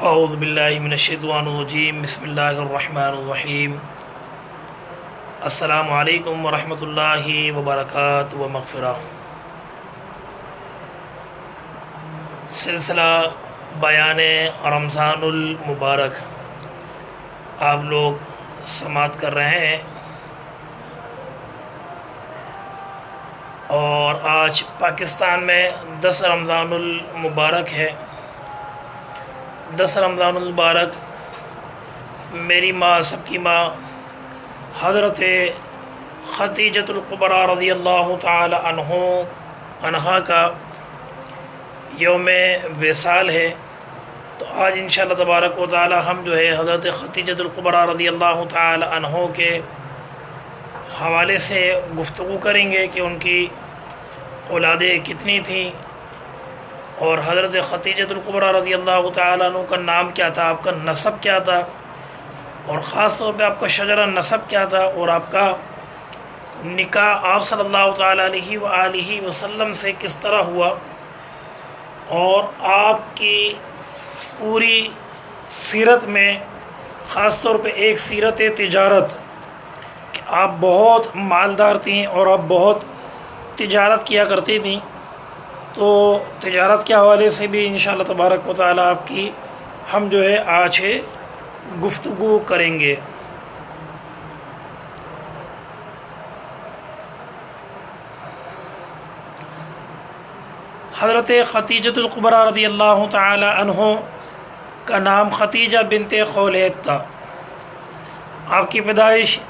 اعوذ باللہ من الشیطان الرجیم، بسم اللہ الرحمن الرحیم۔ السلام علیکم ورحمۃ اللہ وبرکاتہ و مغفرہ۔ سلسلہ بیان رمضان المبارک آپ لوگ سماعت کر رہے ہیں، اور آج پاکستان میں 10 رمضان المبارک ہے۔ 10 رمضان المبارک میری ماں، سب کی ماں، حضرت خدیجۃ الکبریٰ رضی اللہ تعالی عنہا کا یوم وصال ہے۔ تو آج انشاءاللہ تبارک و تعالی ہم جو ہے حضرت خدیجۃ الکبریٰ رضی اللہ تعالی عنہ کے حوالے سے گفتگو کریں گے کہ ان کی اولادیں کتنی تھیں، اور حضرت خدیجۃ الکبریٰ رضی اللہ تعالیٰ عنہ کا نام کیا تھا، آپ کا نسب کیا تھا، اور خاص طور پہ آپ کا شجرہ نسب کیا تھا، اور آپ کا نکاح آپ صلی اللہ تعالیٰ علیہ وآلہ وسلم سے کس طرح ہوا، اور آپ کی پوری سیرت میں خاص طور پہ ایک سیرت تجارت کہ آپ بہت مالدار تھیں اور آپ بہت تجارت کیا کرتی تھیں۔ تو تجارت کے حوالے سے بھی انشاءاللہ تبارک و تعالی آپ کی ہم جو ہے آج گفتگو کریں گے۔ حضرت خدیجۃ الکبریٰ رضی اللہ تعالی عنہ کا نام خدیجہ بنت خولید تھا۔ آپ کی پیدائش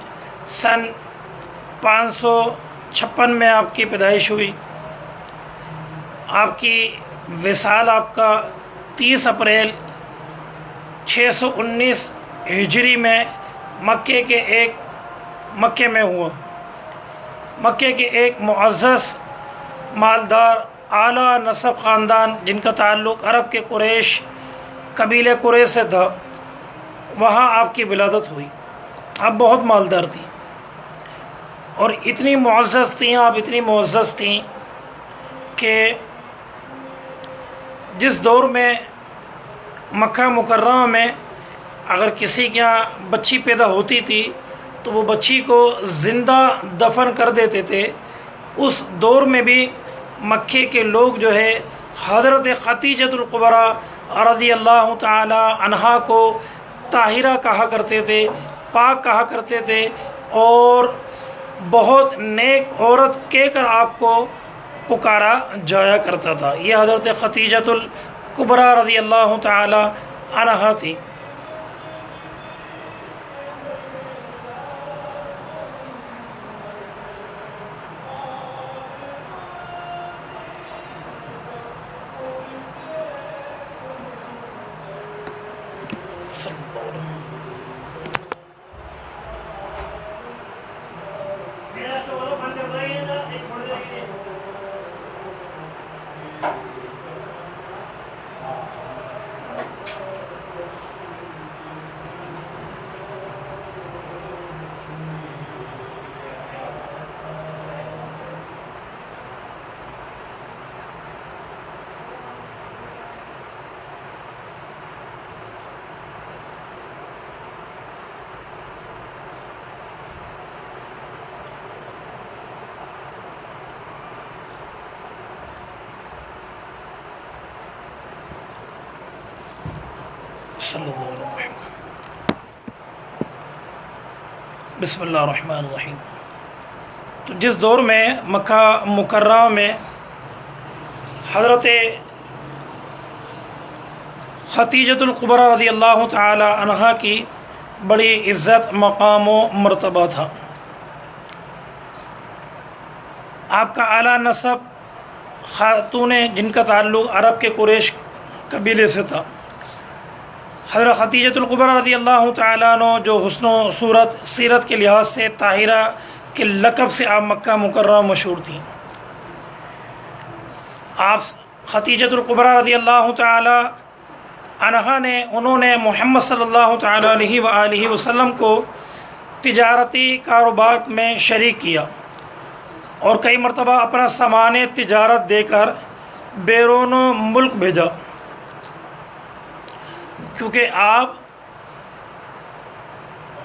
سن 556 میں آپ کی پیدائش ہوئی۔ آپ کی وصال آپ کا 30 اپریل 619 ہجری میں مکے میں ہوا۔ مکے کے ایک معزز، مالدار، اعلیٰ نسب خاندان جن کا تعلق عرب کے قریش، قبیلے قریش سے تھا، وہاں آپ کی ولادت ہوئی۔ آپ بہت مالدار تھیں اور اتنی معزز تھیں، آپ اتنی معزز تھیں کہ جس دور میں مکہ مکرمہ میں اگر کسی کے یہاں بچی پیدا ہوتی تھی تو وہ بچی کو زندہ دفن کر دیتے تھے، اس دور میں بھی مکے کے لوگ جو ہے حضرت خدیجۃ الکبریٰ رضی اللہ تعالی عنہا کو طاہرہ کہا کرتے تھے، پاک کہا کرتے تھے، اور بہت نیک عورت کہہ کر آپ کو پکارا جایا کرتا تھا۔ یہ حضرت خدیجۃ الکبریٰ رضی اللہ تعالی عنہا تھی۔ صلی اللہ علیہ وسلم۔ بسم اللہ الرحمن الرحیم۔ تو جس دور میں مکہ مکرمہ میں حضرت خدیجۃ الکبریٰ رضی اللہ تعالی عنہا کی بڑی عزت، مقام و مرتبہ تھا، آپ کا اعلیٰ نسب خاتون جن کا تعلق عرب کے قریش قبیلے سے تھا۔ حضرت خدیجۃ الکبریٰ رضی اللہ تعالیٰ عنہ جو حسن و صورت، سیرت کے لحاظ سے طاہرہ کے لقب سے آپ مکہ مکرمہ مشہور تھیں۔ آپ خدیجۃ الکبریٰ رضی اللہ تعالی عنہا انہوں نے محمد صلی اللہ تعالی علیہ وآلہ وسلم کو تجارتی کاروبار میں شریک کیا، اور کئی مرتبہ اپنا سامان تجارت دے کر بیرون ملک بھیجا۔ کیونکہ آپ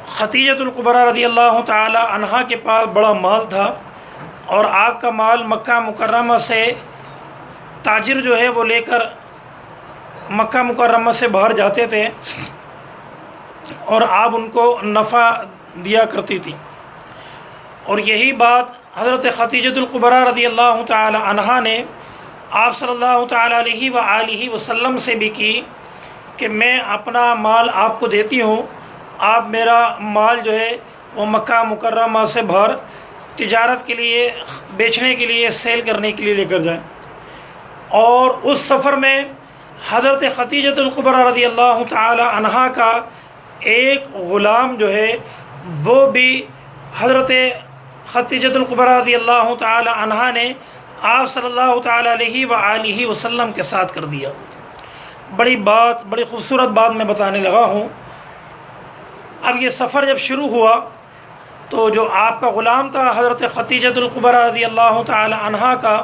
خدیجۃ الکبریٰ رضی اللہ تعالی عنہا کے پاس بڑا مال تھا، اور آپ کا مال مکہ مکرمہ سے تاجر جو ہے وہ لے کر مکہ مکرمہ سے باہر جاتے تھے، اور آپ ان کو نفع دیا کرتی تھی۔ اور یہی بات حضرت خدیجۃ الکبریٰ رضی اللہ تعالی عنہا نے آپ صلی اللہ تعالی علیہ وآلہ وسلم سے بھی کی کہ میں اپنا مال آپ کو دیتی ہوں، آپ میرا مال جو ہے وہ مکہ مکرمہ سے باہر تجارت کے لیے، بیچنے کے لیے، سیل کرنے کے لیے لے کر جائیں۔ اور اس سفر میں حضرت خدیجۃ الکبریٰ رضی اللہ تعالی عنہا کا ایک غلام جو ہے وہ بھی حضرت خدیجۃ الکبریٰ رضی اللہ تعالی عنہا نے آپ صلی اللہ تعالی علیہ وآلہ وسلم کے ساتھ کر دیا۔ بڑی خوبصورت بات میں بتانے لگا ہوں۔ اب یہ سفر جب شروع ہوا تو جو آپ کا غلام تھا حضرت خدیجۃ الکبریٰ رضی اللہ تعالی عنہا کا،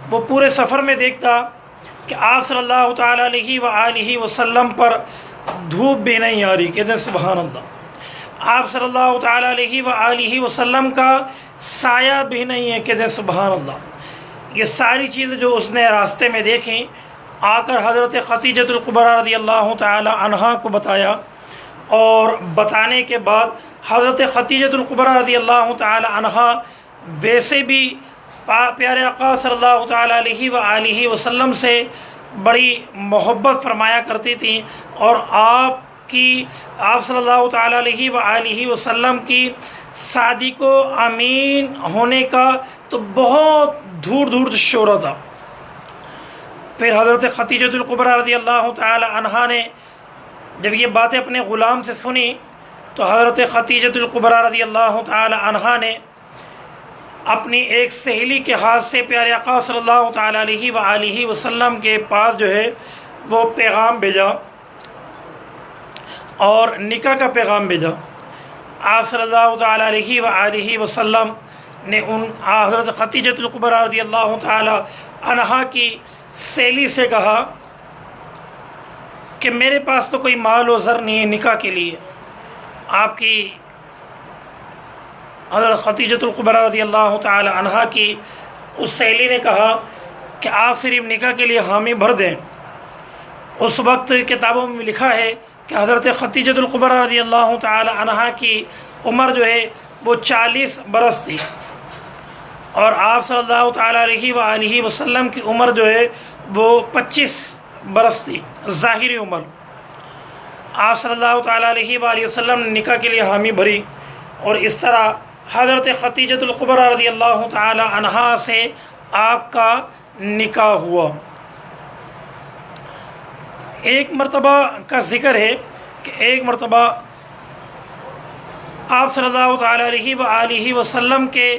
وہ پورے سفر میں دیکھتا کہ آپ صلی اللہ تعالی علیہ وآلہ وسلم پر دھوپ بھی نہیں آ رہی، کہتے ہیں سبحان اللہ۔ آپ صلی اللہ تعالی علیہ وآلہ وسلم کا سایہ بھی نہیں ہے، کہتے ہیں سبحان اللہ۔ یہ ساری چیزیں جو اس نے راستے میں دیکھیں، آ کر حضرت خدیجۃ الکبریٰ رضی اللہ تعالی عنہا کو بتایا، اور بتانے کے بعد حضرت خدیجۃ الکبریٰ رضی اللہ تعالی عنہا ویسے بھی پیارے آقا صلی اللہ تعالی علیہ وآلہ وسلم سے بڑی محبت فرمایا کرتی تھیں، اور آپ صلی اللہ تعالی علیہ وآلہ وسلم کی صادق و امین ہونے کا تو بہت دور دور شعرہ تھا۔ پھر حضرت خدیجۃ الکبریٰ رضی اللہ تعالی عنہا نے جب یہ باتیں اپنے غلام سے سنی تو حضرت خدیجۃ الکبریٰ رضی اللہ تعالی عنہا نے اپنی ایک سہیلی کے ہاتھ سے پیارے آقا صلی اللہ تعالی علیہ وآلہ وسلم کے پاس جو ہے وہ پیغام بھیجا، اور نکاح کا پیغام بھیجا۔ آپ صلی اللہ تعالی علیہ وآلہ وسلم نے حضرت خدیجۃ الکبریٰ رضی اللہ تعالی عنہا کی سہیلی سے کہا کہ میرے پاس تو کوئی مال و زر نہیں ہے نکاح کے لیے۔ آپ کی حضرت خدیجۃ الکبریٰ رضی اللہ تعالی عنہا کی اس سہیلی نے کہا کہ آپ صرف نکاح کے لیے حامی بھر دیں۔ اس وقت کتابوں میں لکھا ہے کہ حضرت خدیجۃ الکبریٰ رضی اللہ تعالی عنہا کی عمر جو ہے وہ 40 برس تھی، اور آپ صلی اللہ تعالی علیہ وآلہ وسلم کی عمر جو ہے وہ 25 برس تھی، ظاہری عمر۔ آپ صلی اللہ تعالی علیہ وآلہ وسلم نے نکاح کے لیے حامی بھری، اور اس طرح حضرت خدیجۃ الکبریٰ رضی اللہ تعالی عنہا سے آپ کا نکاح ہوا۔ ایک مرتبہ کا ذکر ہے کہ ایک مرتبہ آپ صلی اللہ تعالی علیہ وآلہ وسلم کے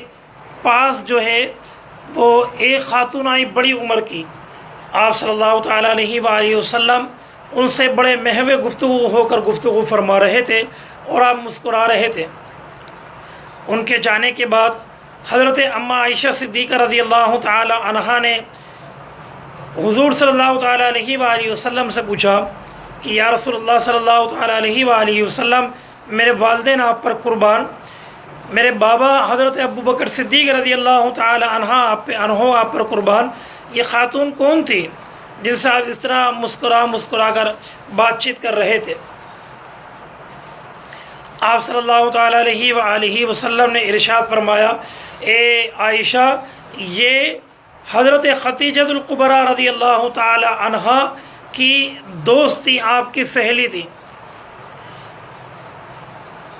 پاس جو ہے وہ ایک خاتون آئی بڑی عمر کی۔ آپ صلی اللہ تعالی علیہ وآلہ وسلم ان سے بڑے محو گفتگو ہو کر گفتگو فرما رہے تھے، اور آپ مسکرا رہے تھے۔ ان کے جانے کے بعد حضرت اماں عائشہ صدیقہ رضی اللہ تعالی عنہا نے حضور صلی اللہ تعالی علیہ وآلہ وسلم سے پوچھا کہ یا رسول اللہ صلی اللہ تعالی علیہ وآلہ وسلم، میرے والدین آپ پر قربان، میرے بابا حضرت ابو بکر صدیق رضی اللہ تعالی عنہ آپ پر قربان، یہ خاتون کون تھی جن سے آپ اس طرح مسکرا کر بات چیت کر رہے تھے؟ آپ صلی اللہ تعالی علیہ وآلہ وسلم نے ارشاد فرمایا، اے عائشہ، یہ حضرت خدیجۃ الکبریٰ رضی اللہ تعالی عنہا کی دوست تھی، آپ کی سہیلی تھی۔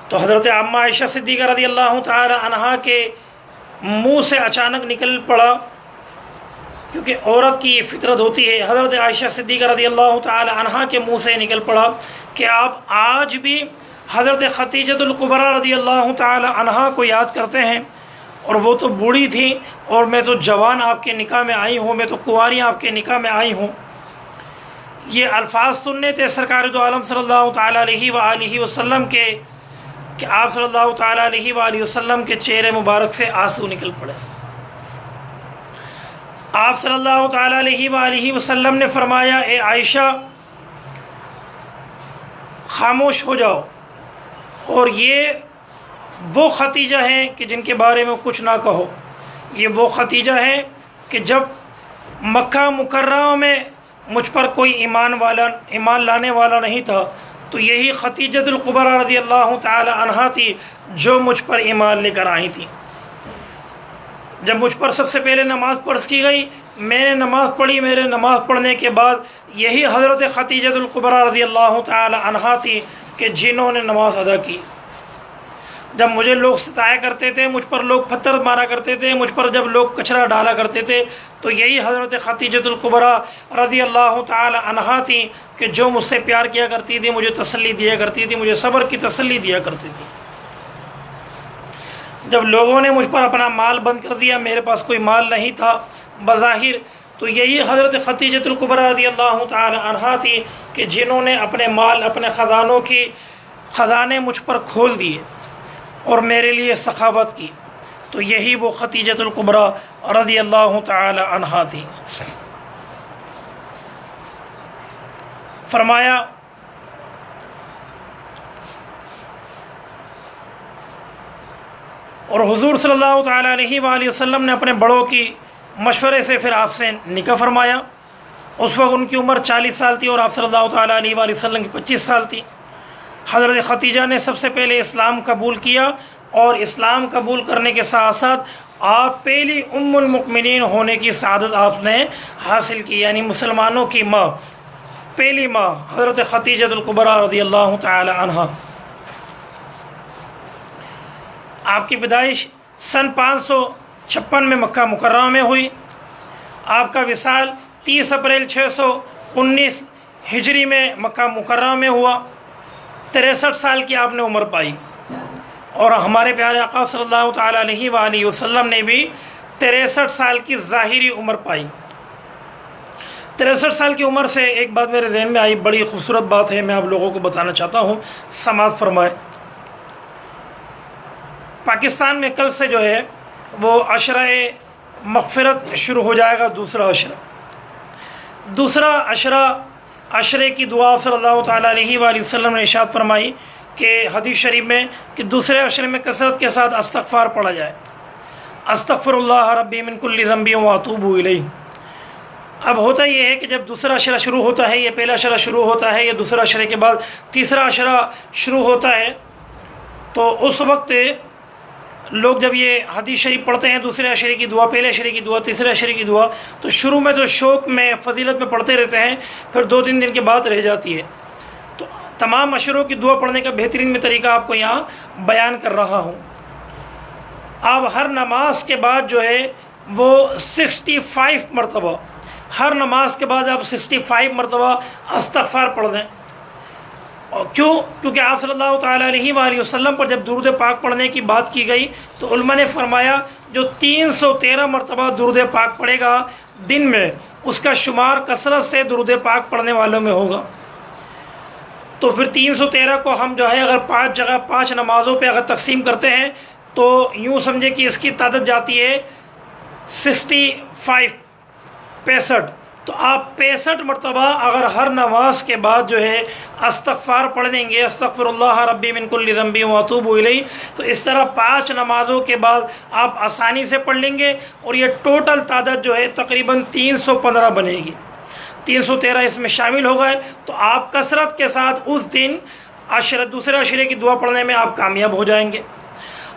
تو حضرت اماں عائشہ صدیقہ رضی اللہ تعالی عنہا کے منہ سے اچانک نکل پڑا، کیونکہ عورت کی فطرت ہوتی ہے، حضرت عائشہ صدیقہ رضی اللہ تعالی عنہا کے منہ سے نکل پڑا کہ آپ آج بھی حضرت خدیجۃ الکبریٰ رضی اللہ تعالی عنہا کو یاد کرتے ہیں، اور وہ تو بوڑھی تھیں اور میں تو جوان آپ کے نکاح میں آئی ہوں، میں تو کنواری آپ کے نکاح میں آئی ہوں۔ یہ الفاظ سننے تھے سرکار دو عالم صلی اللہ تعالی علیہ وآلہ وسلم کے کہ آپ صلی اللہ تعالی علیہ وآلہ وسلم کے چہرے مبارک سے آنسو نکل پڑے۔ آپ صلی اللہ تعالی علیہ وآلہ وسلم نے فرمایا، اے عائشہ، خاموش ہو جاؤ. اور یہ وہ ختیجہ ہیں کہ جن کے بارے میں کچھ نہ کہو. یہ وہ ختیجہ ہیں کہ جب مکہ مکرمہ میں مجھ پر کوئی ایمان لانے والا نہیں تھا تو یہی ختیجۃ الکبریٰ رضی اللہ تعالی عنہا تھی جو مجھ پر ایمان لے کر آئی تھی. جب مجھ پر سب سے پہلے نماز فرض کی گئی، میں نے نماز پڑھی. میرے نماز پڑھنے کے بعد یہی حضرت ختیجۃ الکبریٰ رضی اللہ تعالی عنہا تھی کہ جنہوں نے نماز ادا کی. جب مجھے لوگ ستایا کرتے تھے، مجھ پر لوگ پتھر مارا کرتے تھے، مجھ پر جب لوگ کچرا ڈالا کرتے تھے، تو یہی حضرت ختیجۃ الکبریٰ رضی اللہ تعالی عنہا تھی کہ جو مجھ سے پیار کیا کرتی تھی، مجھے تسلی دیا کرتی تھی، مجھے صبر کی تسلی دیا کرتی تھی. جب لوگوں نے مجھ پر اپنا مال بند کر دیا، میرے پاس کوئی مال نہیں تھا بظاہر، تو یہی حضرت ختیجۃ الکبریٰ رضی اللہ تعالی عنہا تھی کہ جنہوں نے اپنے مال، اپنے خزانے مجھ پر کھول دیے اور میرے لیے سخاوت کی. تو یہی وہ ختیجۃ الکبریٰ رضی اللہ تعالی عنہا تھی. فرمایا اور حضور صلی اللہ تعالی علیہ وآلہ وسلم نے اپنے بڑوں کی مشورے سے پھر آپ سے نکاح فرمایا. اس وقت ان کی عمر 40 سال تھی اور آپ صلی اللہ تعالی علیہ وآلہ وسلم کی 25 سال تھی. حضرت ختیجہ نے سب سے پہلے اسلام قبول کیا اور اسلام قبول کرنے کے ساتھ ساتھ آپ پہلی ام المؤمنین ہونے کی سعادت آپ نے حاصل کی، یعنی مسلمانوں کی ماں، پہلی ماں حضرت ختیجۃ الکبریٰ رضی اللہ تعالی عنہا. آپ کی پیدائش سن 556 میں مکہ مکرمہ میں ہوئی. آپ کا وصال 30 اپریل 619 ہجری میں مکہ مکرمہ میں ہوا. 63 سال کی آپ نے عمر پائی اور ہمارے پیارے آقا صلی اللہ تعالی علیہ وآلہ وسلم نے بھی 63 سال کی ظاہری عمر پائی. 63 سال کی عمر سے ایک بات میرے ذہن میں آئی، بڑی خوبصورت بات ہے، میں آپ لوگوں کو بتانا چاہتا ہوں، سماعت فرمائے. پاکستان میں کل سے جو ہے وہ عشرہ مغفرت شروع ہو جائے گا. دوسرا عشرے کی دعا صلی اللہ تعالیٰ علیہ وآلہ وسلم نے ارشاد فرمائی کہ حدیث شریف میں کہ دوسرے عشرے میں کثرت کے ساتھ استغفار پڑھا جائے. استغفر اللہ ربی من کل ذنب واتوب الیہ. اب ہوتا یہ ہے کہ جب دوسرا عشرہ شروع ہوتا ہے، یہ پہلا عشرہ شروع ہوتا ہے، یا دوسرا عشرے کے بعد تیسرا عشرہ شروع ہوتا ہے، تو اس وقت لوگ جب یہ حدیث شریف پڑھتے ہیں، دوسرے عشرے کی دعا، پہلے عشرے کی دعا، تیسرے عشرے کی دعا، تو شروع میں تو شوق میں، فضیلت میں پڑھتے رہتے ہیں، پھر 2-3 دن کے بعد رہ جاتی ہے. تو تمام عشروں کی دعا پڑھنے کا بہترین میں طریقہ آپ کو یہاں بیان کر رہا ہوں. آپ ہر نماز کے بعد جو ہے وہ 65 مرتبہ، ہر نماز کے بعد آپ 65 مرتبہ استغفار پڑھ دیں. اور کیونکہ آپ صلی اللہ تعالیٰ علیہ وآلہ وسلم پر جب درود پاک پڑھنے کی بات کی گئی تو علماء نے فرمایا جو 313 مرتبہ درود پاک پڑھے گا دن میں، اس کا شمار کثرت سے درود پاک پڑھنے والوں میں ہوگا. تو پھر 313 کو ہم جو ہے اگر 5 جگہ 5 نمازوں پہ اگر تقسیم کرتے ہیں تو یوں سمجھے کہ اس کی تعداد جاتی ہے 65. تو آپ 65 مرتبہ اگر ہر نماز کے بعد جو ہے استغفار پڑھ لیں گے، استغفر اللہ ربی من کل ذنب واتوب الیہ، تو اس طرح 5 نمازوں کے بعد آپ آسانی سے پڑھ لیں گے اور یہ ٹوٹل تعداد جو ہے تقریباً 315 بنے گی. 313 اس میں شامل ہو گئے تو آپ کثرت کے ساتھ اس دن دوسرے عشرے کی دعا پڑھنے میں آپ کامیاب ہو جائیں گے.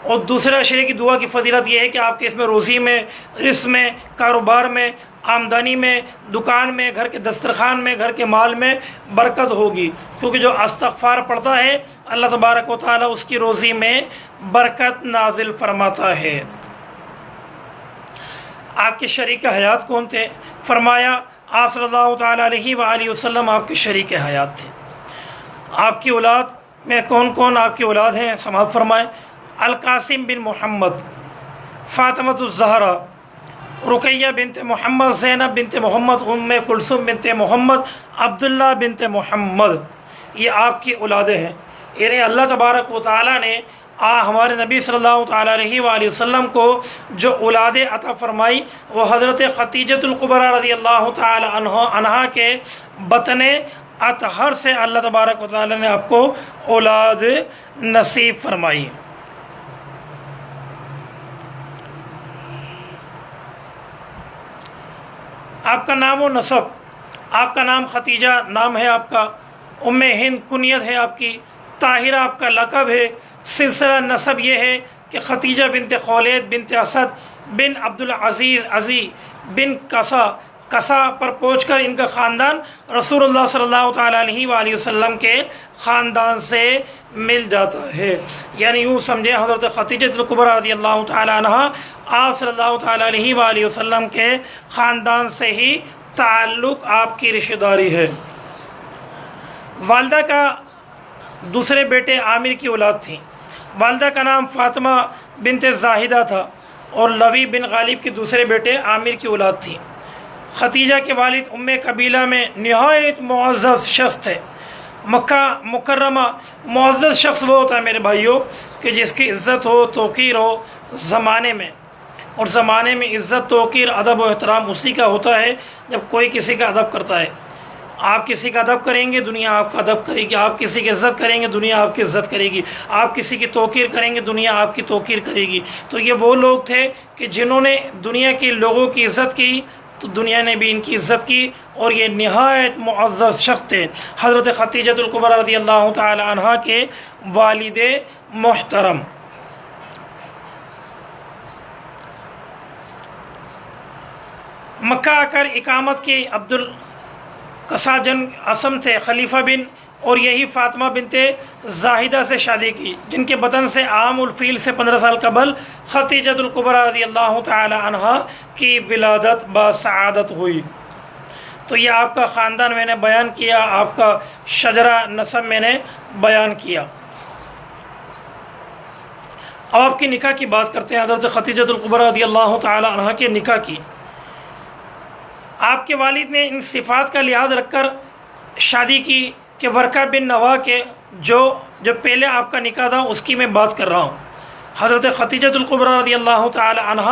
اور دوسرے عشرے کی دعا کی فضیلت یہ ہے کہ آپ کے اس میں روزی میں، رزق میں، کاروبار میں، آمدنی میں، دکان میں، گھر کے دسترخوان میں، گھر کے مال میں برکت ہوگی، کیونکہ جو استغفار پڑھتا ہے اللہ تبارک و تعالیٰ اس کی روزی میں برکت نازل فرماتا ہے. آپ کے شریک حیات کون تھے؟ فرمایا آپ صلی اللہ تعالیٰ علیہ وآلہ وسلم آپ کے شریک حیات تھے. آپ کی اولاد میں کون کون آپ کی اولاد ہیں؟ سماعت فرمائیں. القاسم بن محمد، فاطمۃ الزہرا، رقیہ بنت محمد، زینب بنت محمد، ام کلثوم بنت محمد، عبداللہ بنت محمد، یہ آپ کی اولادیں ہیں. یعنی اللہ تبارک و تعالیٰ نے ہمارے نبی صلی اللہ تعالیٰ علیہ وآلہ وسلم کو جو اولادیں عطا فرمائی وہ حضرت ختیجۃ الکبریٰ رضی اللہ تعالی عنہا کے بطن اطہر سے اللہ تبارک و تعالی نے آپ کو اولاد نصیب فرمائی۔ آپ کا نام و نسب، آپ کا نام ختیجہ نام ہے آپ کا، ام ہند کنیت ہے آپ کی، طاہرہ آپ کا لقب ہے، سلسلہ نسب یہ ہے کہ ختیجہ بنت خولید بنت اسد بن عبدالعزیز عزی بن کسا پر پہنچ کر ان کا خاندان رسول اللہ صلی اللہ تعالیٰ علیہ وآلہ وسلم کے خاندان سے مل جاتا ہے۔ یعنی یوں سمجھے حضرت خدیجہ الکبریٰ رضی اللہ تعالیٰ عنہ آپ صلی اللہ تعالیٰ علیہ وآلہ وسلم کے خاندان سے ہی تعلق، آپ کی رشتہ داری ہے۔ والدہ کا دوسرے بیٹے عامر کی اولاد تھیں۔ والدہ کا نام فاطمہ بنت زاہدہ تھا اور لوی بن غالب کے دوسرے بیٹے عامر کی اولاد تھی۔ ختیجہ کے والد ام قبیلہ میں نہایت معزز شخص تھے۔ مکہ مکرمہ معزز شخص وہ ہوتا ہے میرے بھائیوں کہ جس کی عزت ہو توقیر ہو زمانے میں، اور زمانے میں عزت توقیر ادب و احترام اسی کا ہوتا ہے جب کوئی کسی کا ادب کرتا ہے۔ آپ کسی کا ادب کریں گے دنیا آپ کا ادب کرے گی، آپ کسی کی عزت کریں گے دنیا آپ کی عزت کرے گی، آپ کسی کی توقیر کریں گے دنیا آپ کی توقیر کرے گی۔ تو یہ وہ لوگ تھے کہ جنہوں نے دنیا کے لوگوں کی عزت کی تو دنیا نے بھی ان کی عزت کی، اور یہ نہایت معزز شخص تھے حضرت خدیجہ الکبریٰ رضی اللہ تعالی عنہ کے والد محترم۔ مکہ آ کر اقامت کی عبدالقساجن اسم تھے خلیفہ بن، اور یہی فاطمہ بنت زاہدہ سے شادی کی جن کے بدن سے عام الفیل سے 15 سال قبل خدیجہ الکبریٰ رضی اللہ تعالی عنہ کی ولادت بسعادت ہوئی۔ تو یہ آپ کا خاندان میں نے بیان کیا، آپ کا شجرہ نسب میں نے بیان کیا۔ اب آپ کی نکاح کی بات کرتے ہیں، حضرت خدیجہ الکبریٰ رضی اللہ تعالی عنہ کے نکاح کی۔ آپ کے والد نے ان صفات کا لحاظ رکھ کر شادی کی کہ ورقہ بن نواح کے جو پہلے آپ کا نکاح تھا اس کی میں بات کر رہا ہوں۔ حضرت خدیجہ الکبریٰ رضی اللہ تعالی عنہ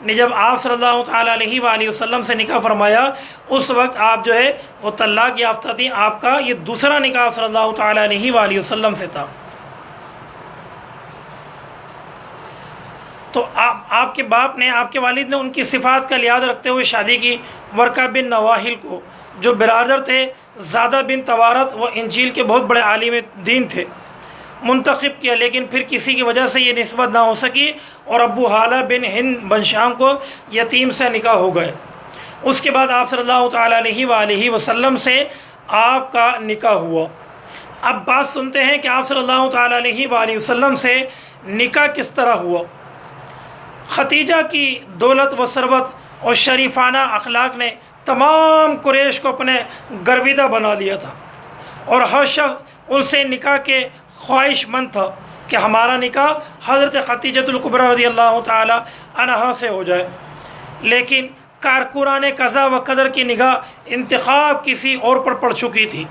نے جب آپ صلی اللہ تعالی علیہ وآلہ وسلم سے نکاح فرمایا اس وقت آپ جو ہے وہ طلاق یافتہ تھی، آپ کا یہ دوسرا نکاح صلی اللہ تعالی علیہ وآلہ وسلم سے تھا۔ تو آپ کے باپ نے، آپ کے والد نے ان کی صفات کا لحاظ رکھتے ہوئے شادی کی۔ ورقہ بن نواحل کو جو برادر تھے زادہ بن توارت، وہ انجیل کے بہت بڑے عالم دین تھے، منتخب کیا، لیکن پھر کسی کی وجہ سے یہ نسبت نہ ہو سکی اور ابو حالہ بن ہند بن شام کو یتیم سے نکاح ہو گئے۔ اس کے بعد آپ صلی اللہ تعالی علیہ وآلہ وسلم سے آپ کا نکاح ہوا۔ اب بات سنتے ہیں کہ آپ صلی اللہ تعالی علیہ وآلہ وسلم سے نکاح کس طرح ہوا۔ ختیجہ کی دولت و ثروت اور شریفانہ اخلاق نے تمام قریش کو اپنے گرویدہ بنا لیا تھا، اور ہر شخص ان سے نکاح کے خواہش مند تھا کہ ہمارا نکاح حضرت خدیجہ الکبریٰ رضی اللہ تعالی عنہا سے ہو جائے۔ لیکن کارکنان قضا و قدر کی نگاہ انتخاب کسی اور پر پڑ چکی تھی۔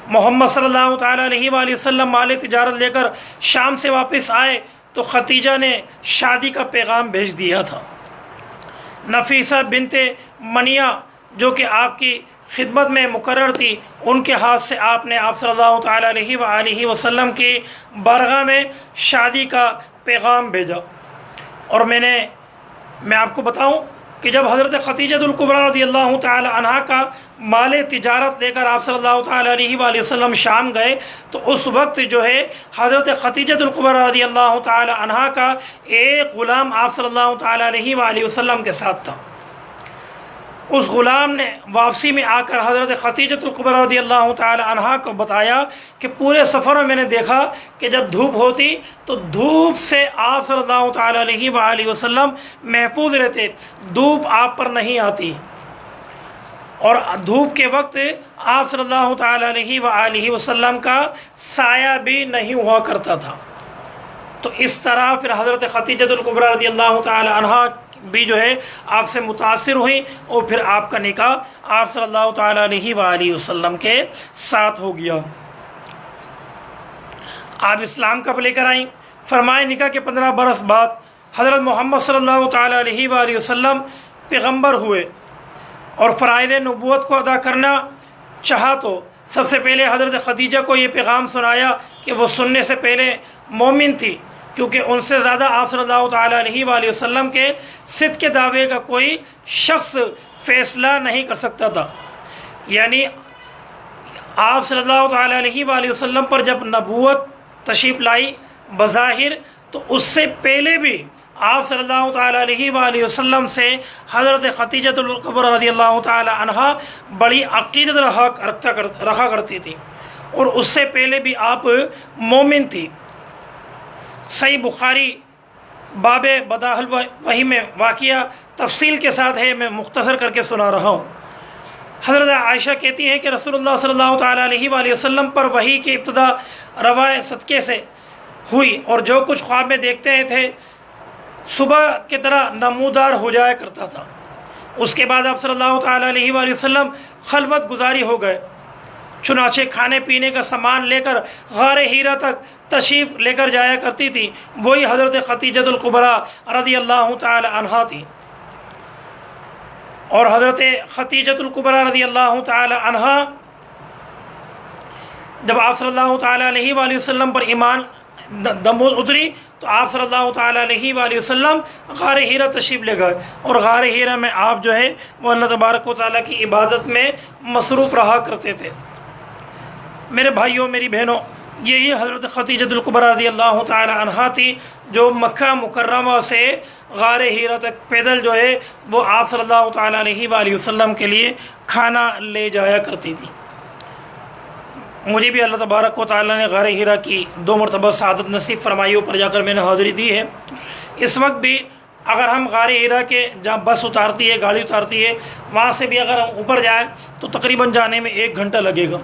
محمد صلی اللہ تعالی علیہ وآلہ وسلم مال تجارت لے کر شام سے واپس آئے تو ختیجہ نے شادی کا پیغام بھیج دیا تھا۔ نفیسہ بنت منیہ جو کہ آپ کی خدمت میں مقرر تھی، ان کے ہاتھ سے آپ نے آپ صلی اللہ تعالی علیہ وآلہ وسلم کی بارگاہ میں شادی کا پیغام بھیجا۔ اور میں آپ کو بتاؤں کہ جب حضرت خدیجہ الکبریٰ رضی اللہ تعالی عنہ کا مال تجارت لے کر آپ صلی اللہ تعالی علیہ وآلہ وسلم شام گئے تو اس وقت جو ہے حضرت خدیجہ الکبریٰ رضی اللہ تعالی عنہ کا ایک غلام آپ صلی اللہ تعالی علیہ وآلہ وسلم کے ساتھ تھا۔ اس غلام نے واپسی میں آ کر حضرت خدیجہ الکبریٰ رضی اللہ تعالی عنہ کو بتایا کہ پورے سفر میں نے دیکھا کہ جب دھوپ ہوتی تو دھوپ سے آپ صلی اللہ تعالی علیہ وآلہ وسلم محفوظ رہتے، دھوپ آپ پر نہیں آتی، اور دھوپ کے وقت آپ صلی اللہ تعالی علیہ وآلہ وسلم کا سایہ بھی نہیں ہوا کرتا تھا۔ تو اس طرح پھر حضرت خدیجہ الکبریٰ رضی اللہ تعالی عنہ بھی جو ہے آپ سے متاثر ہوئی، اور پھر آپ کا نکاح آپ صلی اللہ تعالی علیہ وآلہ وسلم کے ساتھ ہو گیا۔ آپ اسلام کب لے کر آئیں؟ فرمائے نکاح کے 15 برس بعد حضرت محمد صلی اللہ تعالی علیہ وآلہ وسلم پیغمبر ہوئے اور فرائض نبوت کو ادا کرنا چاہا تو سب سے پہلے حضرت خدیجہ کو یہ پیغام سنایا کہ وہ سننے سے پہلے مومن تھی، کیونکہ ان سے زیادہ آپ صلی اللہ تعالیٰ علیہ وآلہ وسلم کے صدق کے دعوے کا کوئی شخص فیصلہ نہیں کر سکتا تھا۔ یعنی آپ صلی اللہ تعالیٰ علیہ وآلہ وسلم پر جب نبوت تشریف لائی بظاہر، تو اس سے پہلے بھی آپ صلی اللہ تعالیٰ علیہ وآلہ وسلم سے حضرت خدیجۃ الکبریٰ رضی اللہ تعالیٰ عنہا بڑی عقیدت رکھا کرتی تھی، اور اس سے پہلے بھی آپ مومن تھی۔ صحیح بخاری باب بداء الوحی میں واقعہ تفصیل کے ساتھ ہے، میں مختصر کر کے سنا رہا ہوں۔ حضرت عائشہ کہتی ہیں کہ رسول اللہ صلی اللہ تعالیٰ علیہ وآلہ وسلم پر وحی کی ابتدا روائے صدقے سے ہوئی، اور جو کچھ خواب میں دیکھتے تھے صبح کی طرح نمودار ہو جایا کرتا تھا۔ اس کے بعد آپ صلی اللہ تعالیٰ علیہ وآلہ وسلم خلوت گزاری ہو گئے، چنانچہ کھانے پینے کا سامان لے کر غار حیرہ تک تشریف لے کر جایا کرتی تھی۔ وہی حضرت خدیجۃ الکبریٰ رضی اللہ تعالی عنہا تھی، اور حضرت خدیجۃ الکبریٰ رضی اللہ تعالی عنہا جب آپ صلی اللہ تعالیٰ علیہ وآلہ وسلم پر ایمان دموز اتری، تو آپ صلی اللہ تعالیٰ علیہ وآلہ وسلم غار حیرہ تشریف لے گئے، اور غار حیرہ میں آپ جو ہے وہ اللہ تبارک و تعالیٰ کی عبادت میں مصروف رہا کرتے تھے۔ میرے بھائیوں، میری بہنوں، یہی حضرت خدیجۃ الکبریٰ رضی اللہ تعالیٰ عنہا تھی جو مکہ مکرمہ سے غار حیرہ تک پیدل جو ہے وہ آپ صلی اللہ تعالیٰ علیہ وآلہ وسلم کے لیے کھانا لے جایا کرتی تھی۔ مجھے بھی اللہ تبارک و تعالیٰ نے غار حیرہ کی 2 مرتبہ سعادت نصیب فرمائی، اوپر جا کر میں نے حاضری دی ہے۔ اس وقت بھی اگر ہم غار حیرہ کے جہاں بس اتارتی ہے، گاڑی اتارتی ہے، وہاں سے بھی اگر ہم اوپر جائیں تو تقریباً جانے میں 1 گھنٹہ لگے گا۔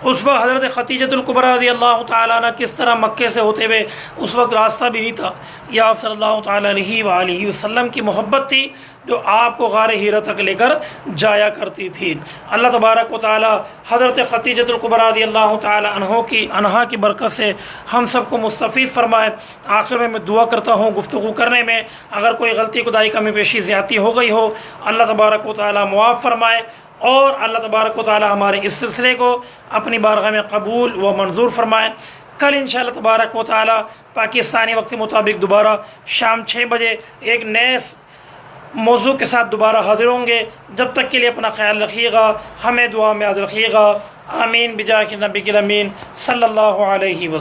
اس وقت حضرت خدیجۃ الکبریٰ رضی اللہ تعالیٰ عنہ کس طرح مکے سے ہوتے ہوئے، اس وقت راستہ بھی نہیں تھا، یہ آپ صلی اللہ تعالیٰ علیہ وآلہ وسلم کی محبت تھی جو آپ کو غار حیرہ تک لے کر جایا کرتی تھی۔ اللہ تبارک و تعالیٰ حضرت خدیجۃ الکبریٰ رضی اللہ تعالیٰ عنہا کی برکت سے ہم سب کو مستفید فرمائے۔ آخر میں دعا کرتا ہوں، گفتگو کرنے میں اگر کوئی غلطی کوتاہی کمی بیشی زیادتی ہو گئی ہو، اللہ تبارک و تعالیٰ معاف فرمائے، اور اللہ تبارک و تعالیٰ ہمارے اس سلسلے کو اپنی بارگاہ میں قبول و منظور فرمائے۔ کل انشاءاللہ تبارک و تعالیٰ پاکستانی وقت کے مطابق دوبارہ شام 6 بجے ایک نئے موضوع کے ساتھ دوبارہ حاضر ہوں گے۔ جب تک کے لیے اپنا خیال رکھیے گا، ہمیں دعا میں یاد رکھیے گا۔ آمین بجاہ نبی الامین صلی اللہ علیہ وسلم۔